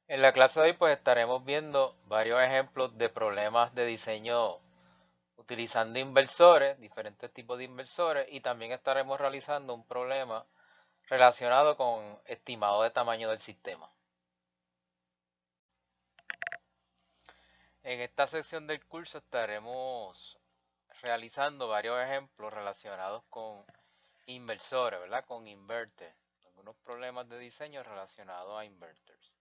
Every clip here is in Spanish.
En la clase de hoy pues estaremos viendo varios ejemplos de problemas de diseño utilizando inversores, diferentes tipos de inversores, y también estaremos realizando un problema relacionado con estimado de tamaño del sistema. En esta sección del curso estaremos realizando varios ejemplos relacionados con inversores, ¿verdad? Con inverters, algunos problemas de diseño relacionados a inverters.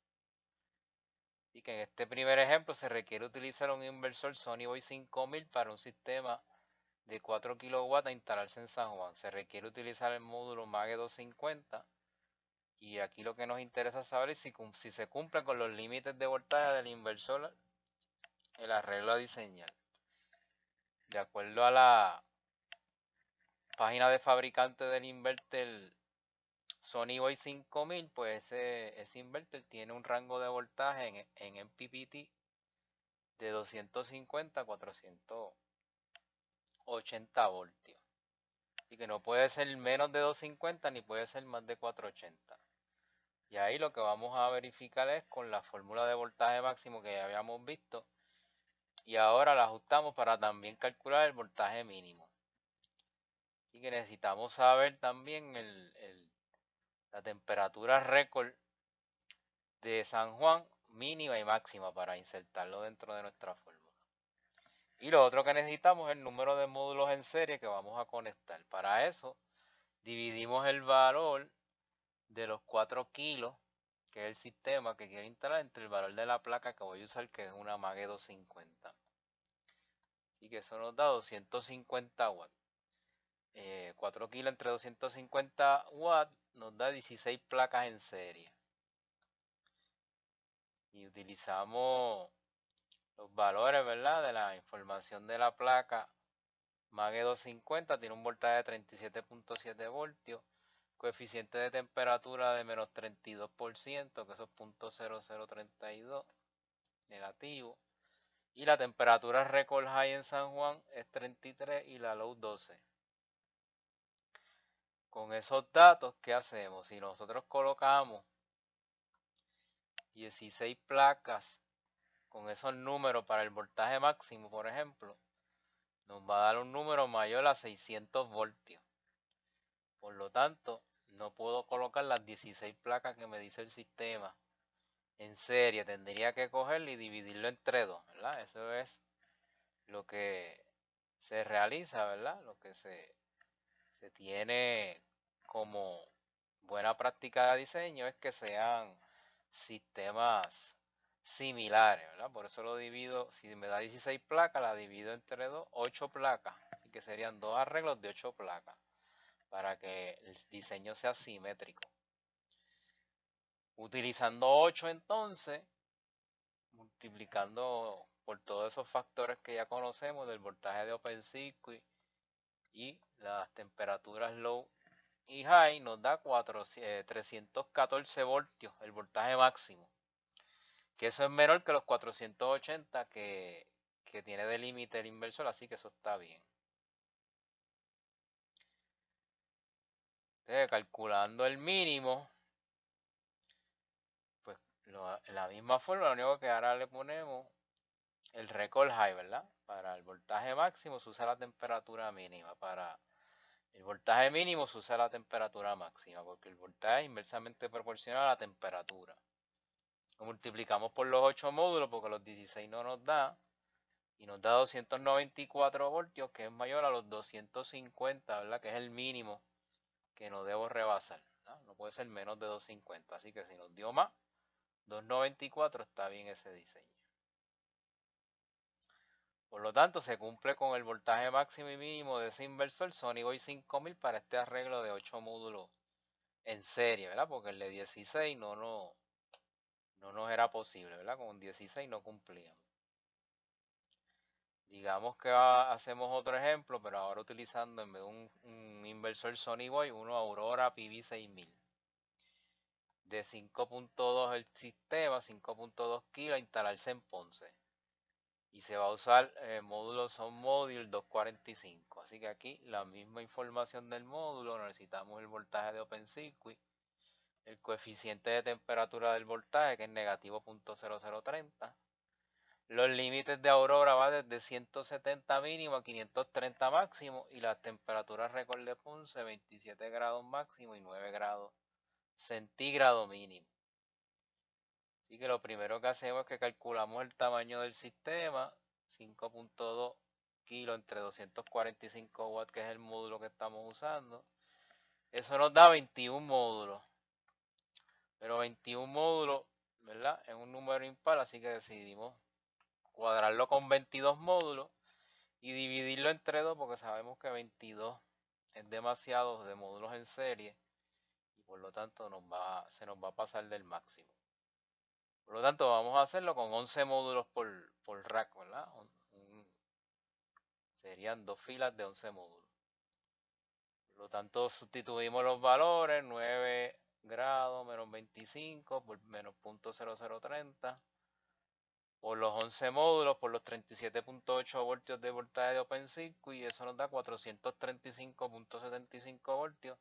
Y que en este primer ejemplo se requiere utilizar un inversor Sony Boy 5000 para un sistema de 4 kW a instalarse en San Juan. Se requiere utilizar el módulo MAGE 250 y aquí lo que nos interesa saber es si se cumple con los límites de voltaje del inversor el arreglo a diseñar. De acuerdo a la página de fabricante del inverter Sony Boy 5000, pues ese inverter tiene un rango de voltaje en MPPT de 250 a 480 voltios. Así que no puede ser menos de 250 ni puede ser más de 480. Y ahí lo que vamos a verificar es con la fórmula de voltaje máximo que ya habíamos visto. Y ahora la ajustamos para también calcular el voltaje mínimo. Y que necesitamos saber también la temperatura récord de San Juan mínima y máxima para insertarlo dentro de nuestra fórmula. Y lo otro que necesitamos es el número de módulos en serie que vamos a conectar. Para eso dividimos el valor de los 4 kilos, que es el sistema que quiero instalar, entre el valor de la placa que voy a usar, que es una Mage 250. Así que eso nos da 250 watts. 4 kilos entre 250 watts nos da 16 placas en serie. Y utilizamos los valores, ¿verdad? De la información de la placa Mage 250, tiene un voltaje de 37.7 voltios, coeficiente de temperatura de menos 32%, que eso es 0.0032 negativo. Y la temperatura record high en San Juan es 33 y la low 12. Con esos datos, ¿qué hacemos? Si nosotros colocamos 16 placas con esos números para el voltaje máximo, por ejemplo, nos va a dar un número mayor a 600 voltios. Por lo tanto, no puedo colocar las 16 placas que me dice el sistema en serie. Tendría que cogerlo y dividirlo entre dos, ¿verdad? Eso es lo que se realiza, ¿verdad? Lo que se tiene como buena práctica de diseño es que sean sistemas similares, ¿verdad? Por eso lo divido, si me da 16 placas, la divido entre 2, 8 placas, así que serían dos arreglos de 8 placas, para que el diseño sea simétrico. Utilizando 8 entonces, multiplicando por todos esos factores que ya conocemos del voltaje de Open Circuit y las temperaturas low y high, nos da 314 voltios, el voltaje máximo, que eso es menor que los 480 que tiene de límite el inversor, así que eso está bien. Entonces, calculando el mínimo, pues la misma forma, lo único que ahora le ponemos el record high, ¿verdad? Para el voltaje máximo se usa la temperatura mínima, para el voltaje mínimo se usa la temperatura máxima, porque el voltaje es inversamente proporcional a la temperatura. Lo multiplicamos por los 8 módulos porque los 16 no nos da. Y nos da 294 voltios, que es mayor a los 250, ¿verdad? Que es el mínimo que no debo rebasar, ¿no? No puede ser menos de 250. Así que si nos dio más, 294 está bien ese diseño. Por lo tanto, se cumple con el voltaje máximo y mínimo de ese inversor Sony Boy 5000 para este arreglo de 8 módulos en serie, ¿verdad? Porque el de 16 no nos era posible, ¿verdad? Con 16 no cumplíamos. Digamos que hacemos otro ejemplo, pero ahora utilizando en vez de un inversor Sony Boy, uno Aurora PV6000. De 5.2 el sistema, 5.2 kilos, a instalarse en Ponce. Y se va a usar módulo Son Module 245. Así que aquí la misma información del módulo, necesitamos el voltaje de Open Circuit, el coeficiente de temperatura del voltaje, que es negativo 0.0030. Los límites de aurora va desde 170 mínimo a 530 máximo, y las temperaturas récord de Ponce 27 grados máximo y 9 grados centígrados mínimo. Así que lo primero que hacemos es que calculamos el tamaño del sistema, 5.2 kilos entre 245 watts, que es el módulo que estamos usando. Eso nos da 21 módulos. Pero 21 módulos, ¿verdad? Es un número impar, así que decidimos cuadrarlo con 22 módulos y dividirlo entre 2, porque sabemos que 22 es demasiado de módulos en serie y por lo tanto se nos va a pasar del máximo. Por lo tanto, vamos a hacerlo con 11 módulos por rack, ¿verdad? Serían 2 filas de 11 módulos. Por lo tanto, sustituimos los valores: 9 grados menos 25 por menos 0.0030 por los 11 módulos por los 37.8 voltios de voltaje de Open Circuit, y eso nos da 435.75 voltios,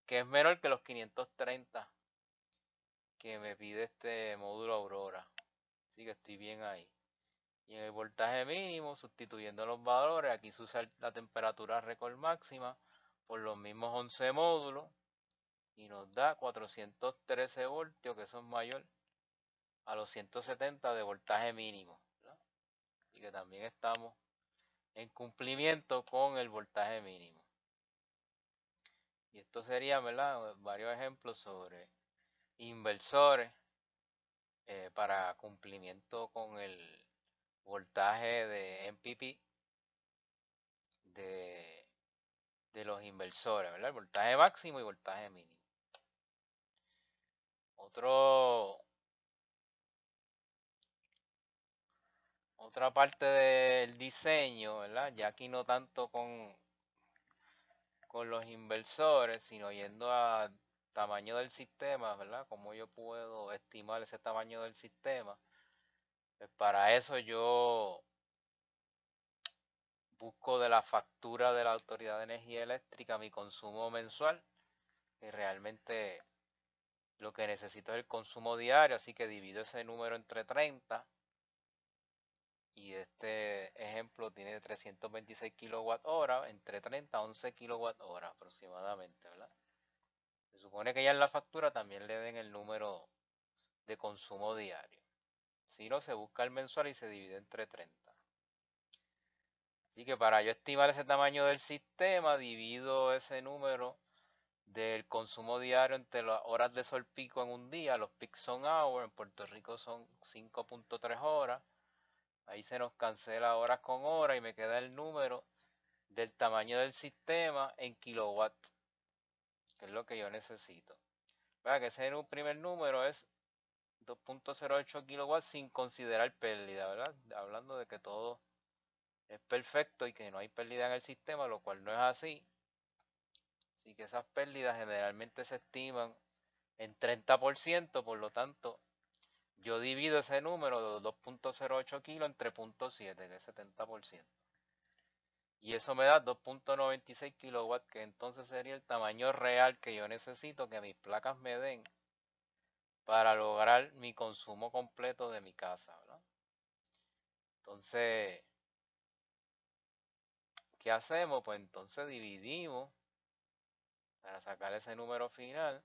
que es menor que los 530 que me pide este módulo Aurora. Así que estoy bien ahí. Y en el voltaje mínimo, sustituyendo los valores, aquí se usa la temperatura récord máxima por los mismos 11 módulos y nos da 413 voltios, que son mayor a los 170 de voltaje mínimo, ¿verdad? Y que también estamos en cumplimiento con el voltaje mínimo. Y esto sería, ¿verdad?, varios ejemplos sobre inversores para cumplimiento con el voltaje de MPP de los inversores, ¿verdad? El voltaje máximo y voltaje mínimo. Otra parte del diseño, ¿verdad? Ya aquí no tanto con los inversores, sino yendo a tamaño del sistema, ¿verdad? Cómo yo puedo estimar ese tamaño del sistema. Pues para eso yo busco de la factura de la Autoridad de Energía Eléctrica mi consumo mensual, que realmente lo que necesito es el consumo diario, así que divido ese número entre 30, y este ejemplo tiene 326 kWh, entre 30 a 11 kWh aproximadamente, ¿verdad? Se supone que ya en la factura también le den el número de consumo diario. Si no, se busca el mensual y se divide entre 30. Así que para yo estimar ese tamaño del sistema, divido ese número del consumo diario entre las horas de sol pico en un día. Los peak son hours, en Puerto Rico son 5.3 horas. Ahí se nos cancela horas con horas y me queda el número del tamaño del sistema en kilowatts, que es lo que yo necesito. Vea que ese primer número es 2.08 kilowatts sin considerar pérdida, ¿verdad? Hablando de que todo es perfecto y que no hay pérdida en el sistema, lo cual no es así. Así que esas pérdidas generalmente se estiman en 30%, por lo tanto, yo divido ese número de 2.08 kilos entre 0.7, que es 70%. Y eso me da 2.96 kilowatts, que entonces sería el tamaño real que yo necesito que mis placas me den para lograr mi consumo completo de mi casa, ¿verdad? Entonces, ¿qué hacemos? Pues entonces dividimos para sacar ese número final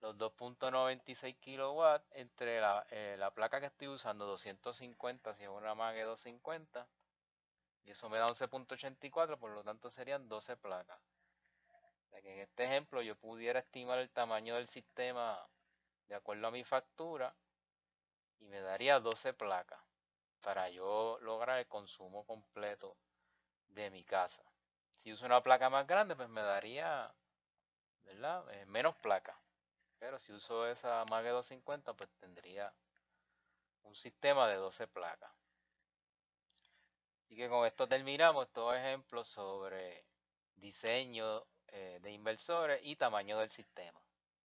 los 2.96 kilowatts entre la placa que estoy usando, 250, si es una Mage 250, y eso me da 11.84, por lo tanto serían 12 placas. O sea que en este ejemplo yo pudiera estimar el tamaño del sistema de acuerdo a mi factura y me daría 12 placas para yo lograr el consumo completo de mi casa. Si uso una placa más grande, pues me daría, ¿verdad?, menos placas. Pero si uso esa Mage 250, pues tendría un sistema de 12 placas. Así que con esto terminamos estos ejemplos sobre diseño de inversores y tamaño del sistema.